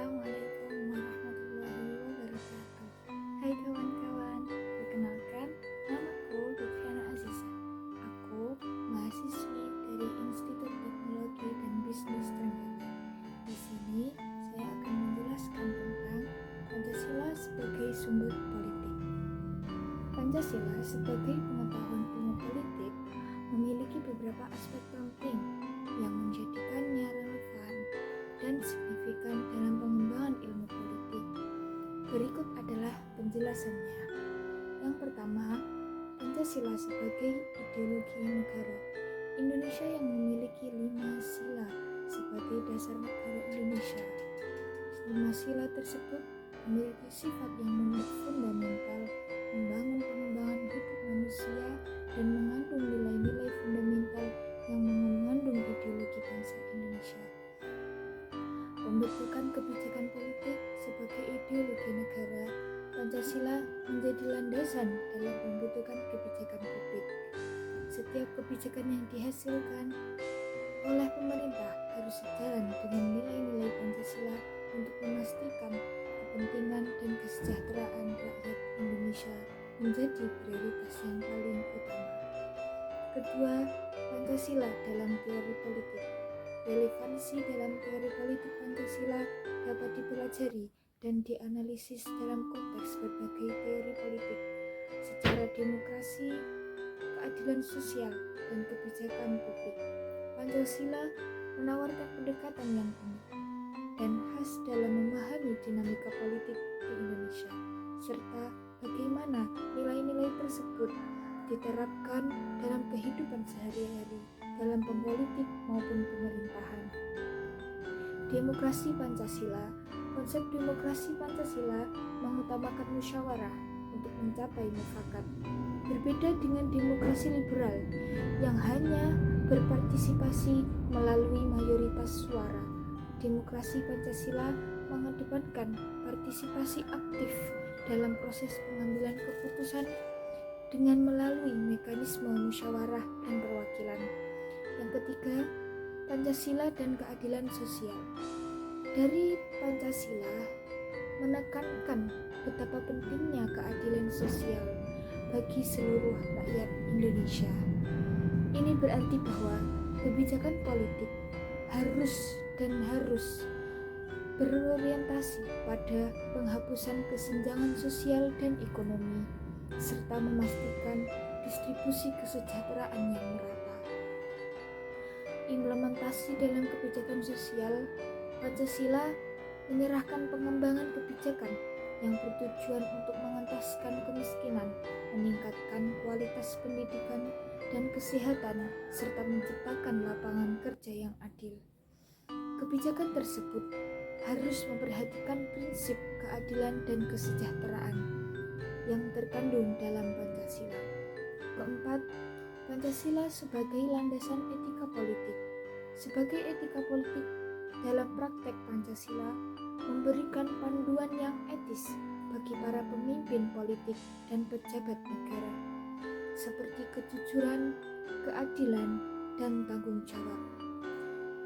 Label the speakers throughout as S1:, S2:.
S1: Assalamualaikum warahmatullahi wabarakatuh. Hai kawan-kawan, perkenalkan namaku Lutfiana Aziza. Aku mahasiswi dari Institut Teknologi dan Bisnis Trenggalek. Di sini saya akan menjelaskan tentang Pancasila sebagai sumber politik. Pancasila sebagai pengetahuan ilmu politik memiliki beberapa aspek penting yang menjadikannya relevan dan signifikan dalam pengembangan ilmu politik. Berikut adalah penjelasannya. Yang pertama, Pancasila sebagai ideologi negara. Indonesia yang memiliki 5 sila sebagai dasar negara Indonesia. 5 sila tersebut memiliki sifat yang fundamental, membangun pengembangan hidup manusia dan mengandung nilai-nilai fundamental yang mengandung ideologi bangsa Indonesia. Pembentukan kebijakan politik sebagai ideologi negara, Pancasila menjadi landasan dalam pembentukan kebijakan publik. Setiap kebijakan yang dihasilkan oleh pemerintah harus sejalan dengan nilai-nilai Pancasila untuk memastikan kepentingan dan kesejahteraan rakyat Indonesia menjadi prioritas yang paling utama. Kedua, Pancasila dalam teori politik. Relevansi dalam teori politik Pancasila dapat dipelajari dan dianalisis dalam konteks berbagai teori politik secara demokrasi, keadilan sosial, dan kebijakan publik. Pancasila menawarkan pendekatan yang unik dan khas dalam memahami dinamika politik di Indonesia, serta bagaimana nilai-nilai tersebut diterapkan dalam kehidupan sehari-hari dalam politik maupun pemerintahan. Demokrasi Pancasila. Konsep demokrasi Pancasila mengutamakan musyawarah untuk mencapai mufakat. Berbeda dengan demokrasi liberal yang hanya berpartisipasi melalui mayoritas suara. Demokrasi Pancasila mengedepankan partisipasi aktif dalam proses pengambilan keputusan dengan melalui mekanisme musyawarah dan perwakilan. Yang ketiga, Pancasila dan keadilan sosial. Dari Pancasila menekankan betapa pentingnya keadilan sosial bagi seluruh rakyat Indonesia. Ini berarti bahwa kebijakan politik harus berorientasi pada penghapusan kesenjangan sosial dan ekonomi, serta memastikan distribusi kesejahteraan yang merata. Implementasi dalam kebijakan sosial, Pancasila menyerahkan pengembangan kebijakan yang bertujuan untuk mengentaskan kemiskinan, meningkatkan kualitas pendidikan dan kesehatan, serta menciptakan lapangan kerja yang adil. Kebijakan tersebut harus memperhatikan prinsip keadilan dan kesejahteraan yang terkandung dalam Pancasila. Keempat, Pancasila sebagai landasan etika politik. Sebagai etika politik dalam praktek Pancasila memberikan panduan yang etis bagi para pemimpin politik dan pejabat negara, seperti kejujuran, keadilan, dan tanggung jawab.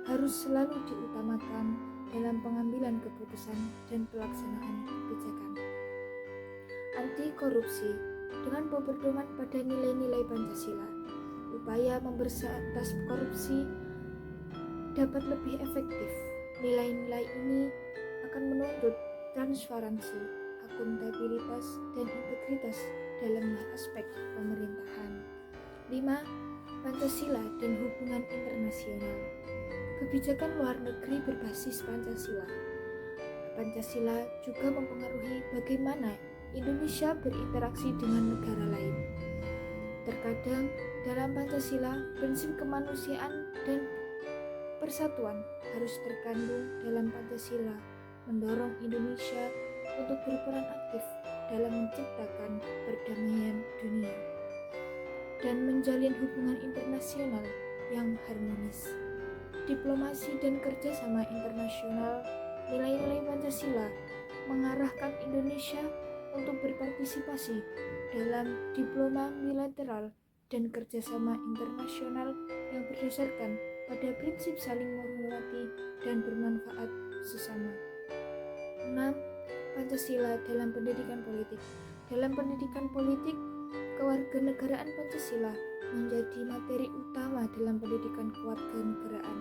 S1: Harus selalu diutamakan dalam pengambilan keputusan dan pelaksanaan kebijakan. Anti korupsi dengan berpedoman pada nilai-nilai Pancasila. Upaya memberantas korupsi dapat lebih efektif. Nilai-nilai ini akan menuntut transparansi, akuntabilitas, dan integritas dalam aspek pemerintahan. 5. Pancasila dan hubungan internasional. Kebijakan luar negeri berbasis Pancasila. Pancasila juga mempengaruhi bagaimana Indonesia berinteraksi dengan negara lain. Terkadang dalam Pancasila, prinsip kemanusiaan dan persatuan harus terkandung dalam Pancasila, mendorong Indonesia untuk berperan aktif dalam menciptakan perdamaian dunia dan menjalin hubungan internasional yang harmonis. Diplomasi dan kerjasama internasional. Nilai-nilai Pancasila mengarahkan Indonesia untuk berpartisipasi dalam diploma bilateral dan kerjasama internasional yang berdasarkan pada prinsip saling menghormati dan bermanfaat sesama. 6. Pancasila dalam pendidikan politik. Dalam pendidikan politik, kewarganegaraan Pancasila menjadi materi utama dalam pendidikan kewarganegaraan.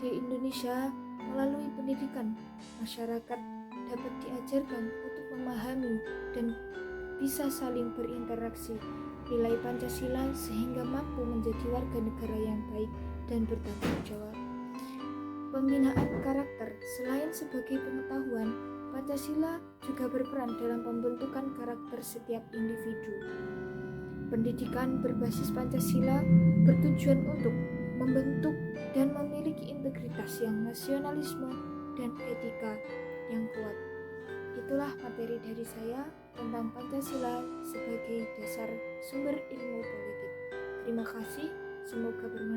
S1: Di Indonesia, melalui pendidikan, masyarakat dapat diajarkan untuk memahami dan bisa saling berinteraksi nilai Pancasila sehingga mampu menjadi warga negara yang baik dan bertanggung jawab. Pembinaan karakter. Selain sebagai pengetahuan, Pancasila juga berperan dalam pembentukan karakter setiap individu. Pendidikan berbasis Pancasila bertujuan untuk membentuk dan memiliki integritas yang nasionalisme dan etika yang kuat. Itulah materi dari saya tentang Pancasila sebagai dasar sumber ilmu politik. Terima kasih, semoga bermanfaat.